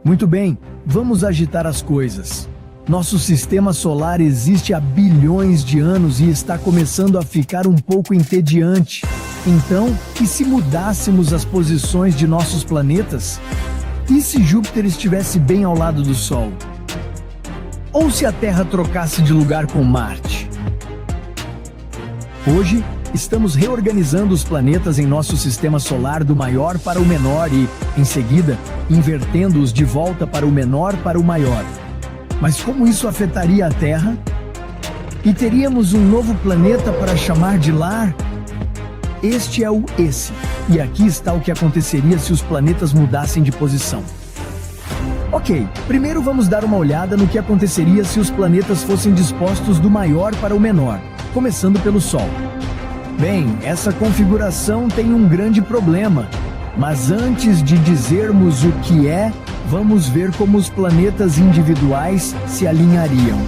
Muito bem, vamos agitar as coisas. Nosso sistema solar existe há bilhões de anos e está começando a ficar um pouco entediante. Então, e se mudássemos as posições de nossos planetas? E se Júpiter estivesse bem ao lado do Sol? Ou se a Terra trocasse de lugar com Marte? Hoje, estamos reorganizando os planetas em nosso sistema solar do maior para o menor e, em seguida, invertendo-os de volta para o menor para o maior. Mas como isso afetaria a Terra? E teríamos um novo planeta para chamar de lar? Este é o esse. E aqui está o que aconteceria se os planetas mudassem de posição. Ok, primeiro vamos dar uma olhada no que aconteceria se os planetas fossem dispostos do maior para o menor, começando pelo Sol. Bem, essa configuração tem um grande problema, mas antes de dizermos o que é, vamos ver como os planetas individuais se alinhariam.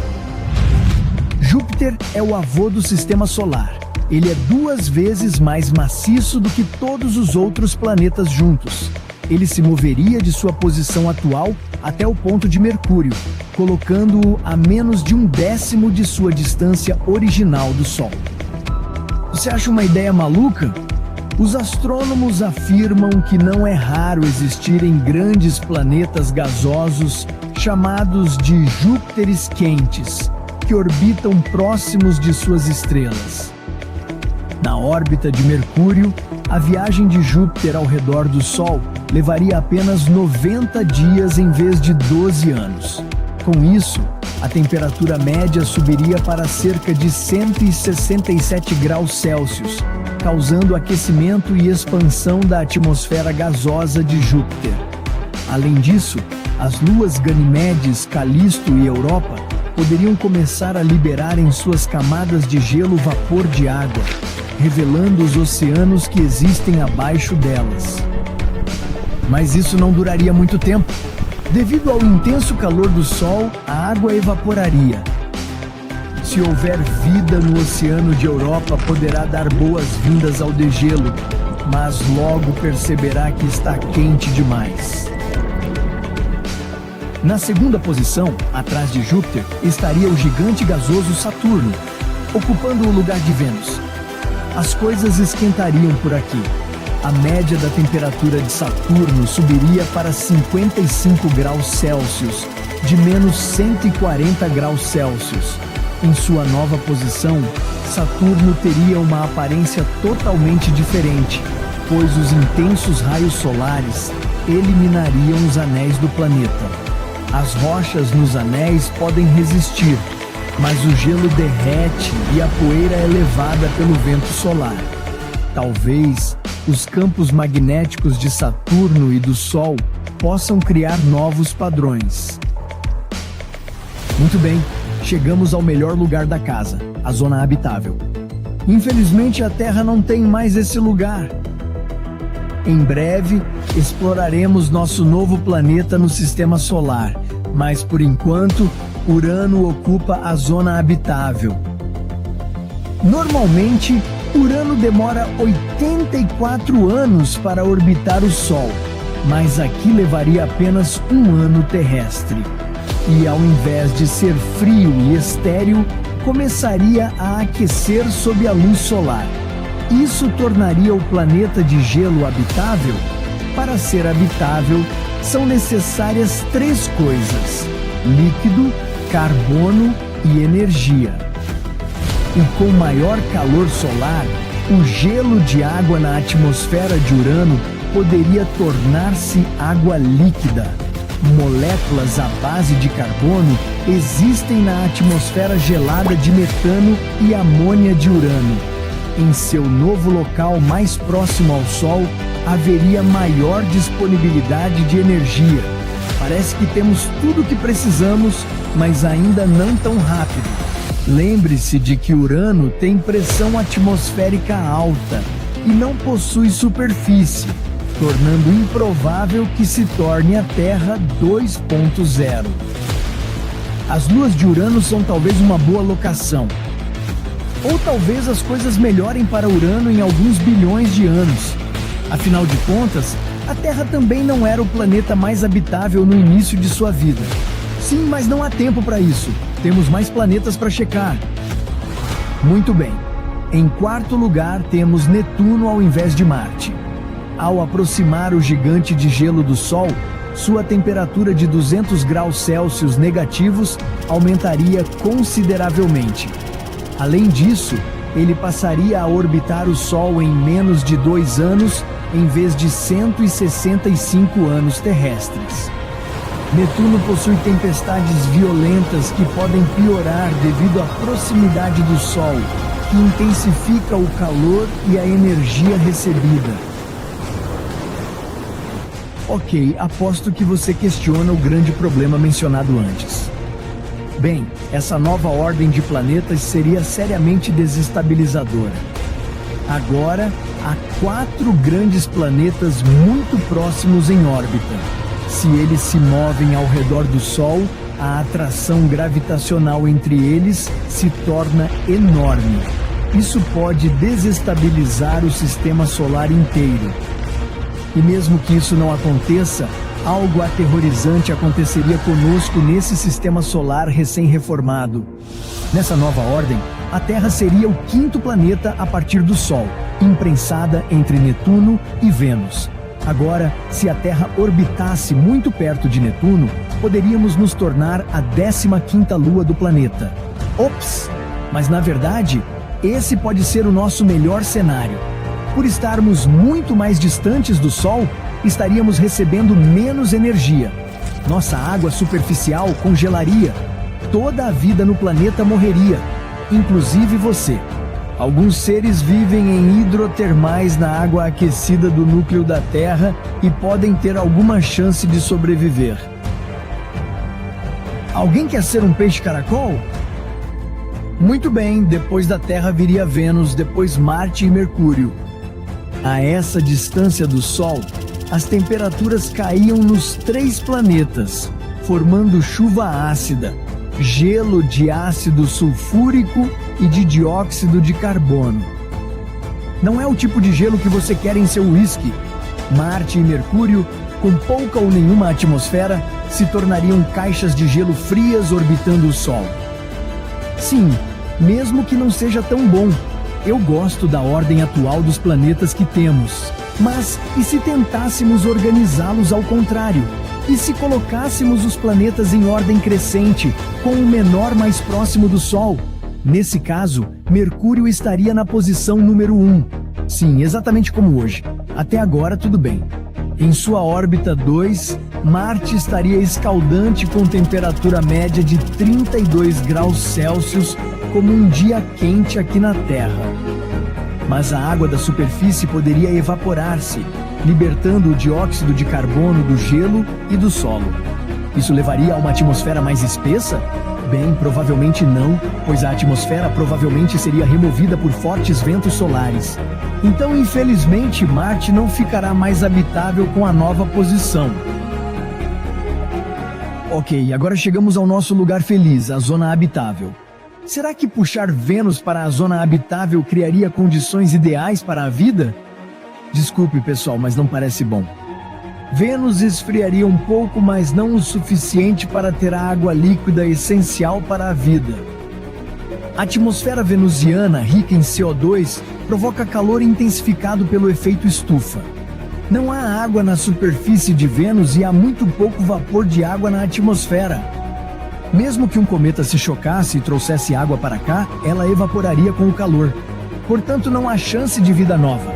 Júpiter é o avô do sistema solar. Ele é 2 vezes mais maciço do que todos os outros planetas juntos. Ele se moveria de sua posição atual até o ponto de Mercúrio, colocando-o a menos de 1/10 de sua distância original do Sol. Você acha uma ideia maluca? Os astrônomos afirmam que não é raro existirem grandes planetas gasosos chamados de Júpiteres quentes, que orbitam próximos de suas estrelas. Na órbita de Mercúrio, a viagem de Júpiter ao redor do Sol levaria apenas 90 dias em vez de 12 anos. Com isso, a temperatura média subiria para cerca de 167 graus Celsius, causando aquecimento e expansão da atmosfera gasosa de Júpiter. Além disso, as luas Ganimedes, Calisto e Europa poderiam começar a liberar em suas camadas de gelo vapor de água, revelando os oceanos que existem abaixo delas. Mas isso não duraria muito tempo. Devido ao intenso calor do Sol, a água evaporaria. Se houver vida no oceano de Europa, poderá dar boas-vindas ao degelo, mas logo perceberá que está quente demais. Na segunda posição, atrás de Júpiter, estaria o gigante gasoso Saturno, ocupando o lugar de Vênus. As coisas esquentariam por aqui. A média da temperatura de Saturno subiria para 55 graus Celsius, de menos 140 graus Celsius. Em sua nova posição, Saturno teria uma aparência totalmente diferente, pois os intensos raios solares eliminariam os anéis do planeta. As rochas nos anéis podem resistir, mas o gelo derrete e a poeira é levada pelo vento solar. Talvez os campos magnéticos de Saturno e do Sol possam criar novos padrões. Muito bem, chegamos ao melhor lugar da casa, a zona habitável. Infelizmente, a Terra não tem mais esse lugar. Em breve, exploraremos nosso novo planeta no sistema solar, mas por enquanto, Urano ocupa a zona habitável. Normalmente, Urano demora 84 anos para orbitar o Sol, mas aqui levaria apenas 1 ano terrestre. E ao invés de ser frio e estéril, começaria a aquecer sob a luz solar. Isso tornaria o planeta de gelo habitável? Para ser habitável, são necessárias 3 coisas: líquido, carbono e energia. E com maior calor solar, o gelo de água na atmosfera de Urano poderia tornar-se água líquida. Moléculas à base de carbono existem na atmosfera gelada de metano e amônia de Urano. Em seu novo local mais próximo ao Sol, haveria maior disponibilidade de energia. Parece que temos tudo o que precisamos, mas ainda não tão rápido. Lembre-se de que Urano tem pressão atmosférica alta e não possui superfície, tornando improvável que se torne a Terra 2.0. As luas de Urano são talvez uma boa locação. Ou talvez as coisas melhorem para Urano em alguns bilhões de anos. Afinal de contas, A Terra também não era o planeta mais habitável no início de sua vida. Sim, mas não há tempo para isso. Temos mais planetas para checar. Muito bem. Em quarto lugar, temos Netuno ao invés de Marte. Ao aproximar o gigante de gelo do Sol, sua temperatura de 200 graus Celsius negativos aumentaria consideravelmente. Além disso, ele passaria a orbitar o Sol em menos de 2 anos, em vez de 165 anos terrestres. Netuno possui tempestades violentas que podem piorar devido à proximidade do Sol, que intensifica o calor e a energia recebida. Ok, aposto que você questiona o grande problema mencionado antes. Bem, essa nova ordem de planetas seria seriamente desestabilizadora. Agora, há 4 grandes planetas muito próximos em órbita. Se eles se movem ao redor do Sol, a atração gravitacional entre eles se torna enorme. Isso pode desestabilizar o sistema solar inteiro. E mesmo que isso não aconteça, algo aterrorizante aconteceria conosco nesse sistema solar recém-reformado. Nessa nova ordem, a Terra seria o 5º planeta a partir do Sol, imprensada entre Netuno e Vênus. Agora, se a Terra orbitasse muito perto de Netuno, poderíamos nos tornar a 15ª lua do planeta. Ops! Mas na verdade, esse pode ser o nosso melhor cenário. Por estarmos muito mais distantes do Sol, estaríamos recebendo menos energia. Nossa água superficial congelaria. Toda a vida no planeta morreria, inclusive você. Alguns seres vivem em hidrotermais na água aquecida do núcleo da Terra e podem ter alguma chance de sobreviver. Alguém quer ser um peixe-caracol? Muito bem, depois da Terra viria Vênus, depois Marte e Mercúrio. A essa distância do Sol, as temperaturas caíam nos 3 planetas, formando chuva ácida, gelo de ácido sulfúrico e de dióxido de carbono. Não é o tipo de gelo que você quer em seu uísque. Marte e Mercúrio, com pouca ou nenhuma atmosfera, se tornariam caixas de gelo frias orbitando o Sol. Sim, mesmo que não seja tão bom. Eu gosto da ordem atual dos planetas que temos. Mas e se tentássemos organizá-los ao contrário? E se colocássemos os planetas em ordem crescente, com o menor mais próximo do Sol? Nesse caso, Mercúrio estaria na posição número 1. Sim, exatamente como hoje. Até agora, tudo bem. Em sua órbita 2, Marte estaria escaldante com temperatura média de 32 graus Celsius, como um dia quente aqui na Terra. Mas a água da superfície poderia evaporar-se, libertando o dióxido de carbono do gelo e do solo. Isso levaria a uma atmosfera mais espessa? Bem, provavelmente não, pois a atmosfera provavelmente seria removida por fortes ventos solares. Então, infelizmente, Marte não ficará mais habitável com a nova posição. Ok, agora chegamos ao nosso lugar feliz, a zona habitável. Será que puxar Vênus para a zona habitável criaria condições ideais para a vida? Desculpe, pessoal, mas não parece bom. Vênus esfriaria um pouco, mas não o suficiente para ter a água líquida essencial para a vida. A atmosfera venusiana, rica em CO2, provoca calor intensificado pelo efeito estufa. Não há água na superfície de Vênus e há muito pouco vapor de água na atmosfera. Mesmo que um cometa se chocasse e trouxesse água para cá, ela evaporaria com o calor. Portanto, não há chance de vida nova.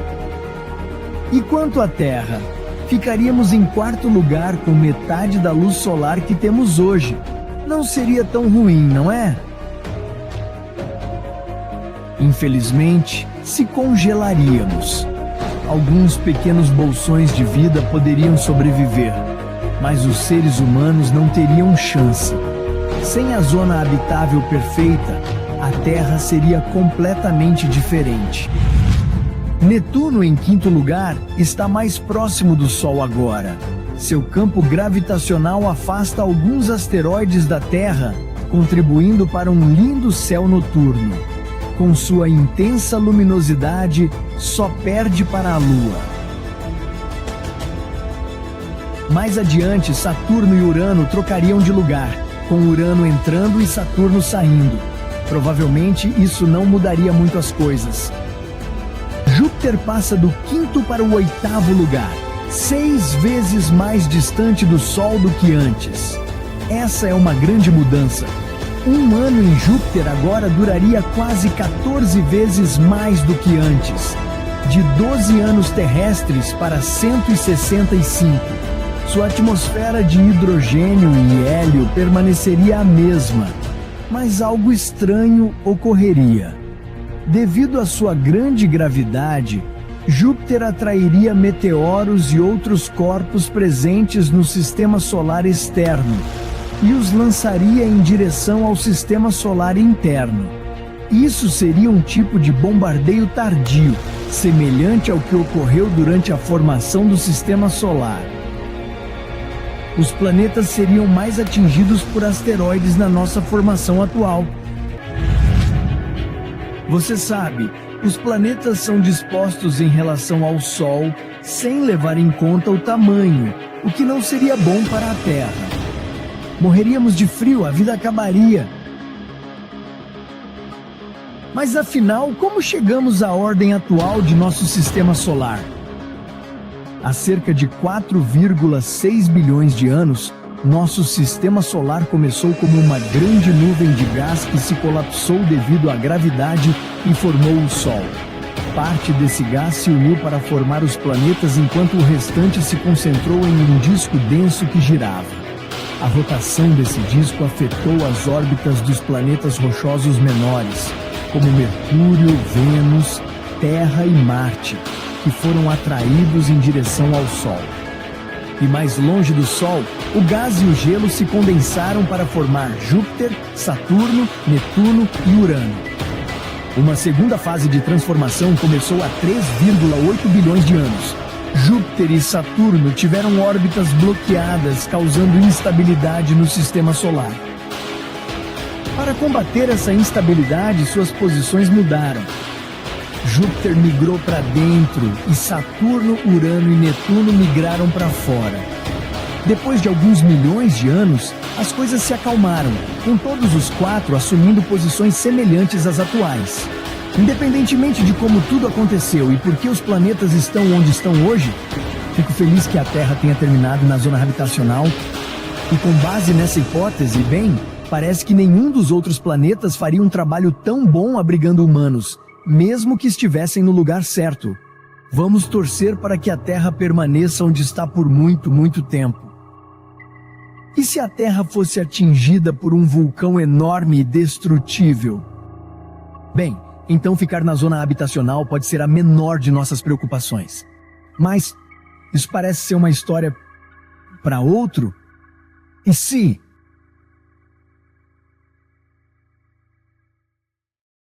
E quanto à Terra? Ficaríamos em 4º lugar com metade da luz solar que temos hoje. Não seria tão ruim, não é? Infelizmente, se congelaríamos. Alguns pequenos bolsões de vida poderiam sobreviver, mas os seres humanos não teriam chance. Sem a zona habitável perfeita, a Terra seria completamente diferente. Netuno, em 5º lugar, está mais próximo do Sol agora. Seu campo gravitacional afasta alguns asteroides da Terra, contribuindo para um lindo céu noturno. Com sua intensa luminosidade, só perde para a Lua. Mais adiante, Saturno e Urano trocariam de lugar, com Urano entrando e Saturno saindo. Provavelmente isso não mudaria muito as coisas. Júpiter passa do 5º para o 8º lugar, 6 vezes mais distante do Sol do que antes. Essa é uma grande mudança. Um ano em Júpiter agora duraria quase 14 vezes mais do que antes, de 12 anos terrestres para 165. Sua atmosfera de hidrogênio e hélio permaneceria a mesma, mas algo estranho ocorreria. Devido à sua grande gravidade, Júpiter atrairia meteoros e outros corpos presentes no sistema solar externo e os lançaria em direção ao sistema solar interno. Isso seria um tipo de bombardeio tardio, semelhante ao que ocorreu durante a formação do sistema solar. Os planetas seriam mais atingidos por asteroides na nossa formação atual. Você sabe, os planetas são dispostos em relação ao Sol sem levar em conta o tamanho, o que não seria bom para a Terra. Morreríamos de frio, a vida acabaria. Mas afinal, como chegamos à ordem atual de nosso sistema solar? Há cerca de 4,6 bilhões de anos, nosso sistema solar começou como uma grande nuvem de gás que se colapsou devido à gravidade e formou o Sol. Parte desse gás se uniu para formar os planetas, enquanto o restante se concentrou em um disco denso que girava. A rotação desse disco afetou as órbitas dos planetas rochosos menores, como Mercúrio, Vênus, Terra e Marte, que foram atraídos em direção ao Sol. E mais longe do Sol, o gás e o gelo se condensaram para formar Júpiter, Saturno, Netuno e Urano. Uma segunda fase de transformação começou há 3,8 bilhões de anos. Júpiter e Saturno tiveram órbitas bloqueadas, causando instabilidade no sistema solar. Para combater essa instabilidade, suas posições mudaram. Júpiter migrou para dentro e Saturno, Urano e Netuno migraram para fora. Depois de alguns milhões de anos, as coisas se acalmaram, com todos os 4 assumindo posições semelhantes às atuais. Independentemente de como tudo aconteceu e por que os planetas estão onde estão hoje, fico feliz que a Terra tenha terminado na zona habitacional. E com base nessa hipótese, bem, parece que nenhum dos outros planetas faria um trabalho tão bom abrigando humanos, mesmo que estivessem no lugar certo. Vamos torcer para que a Terra permaneça onde está por muito, muito tempo. E se a Terra fosse atingida por um vulcão enorme e destrutível? Bem, então ficar na zona habitacional pode ser a menor de nossas preocupações. Mas isso parece ser uma história para outro. E se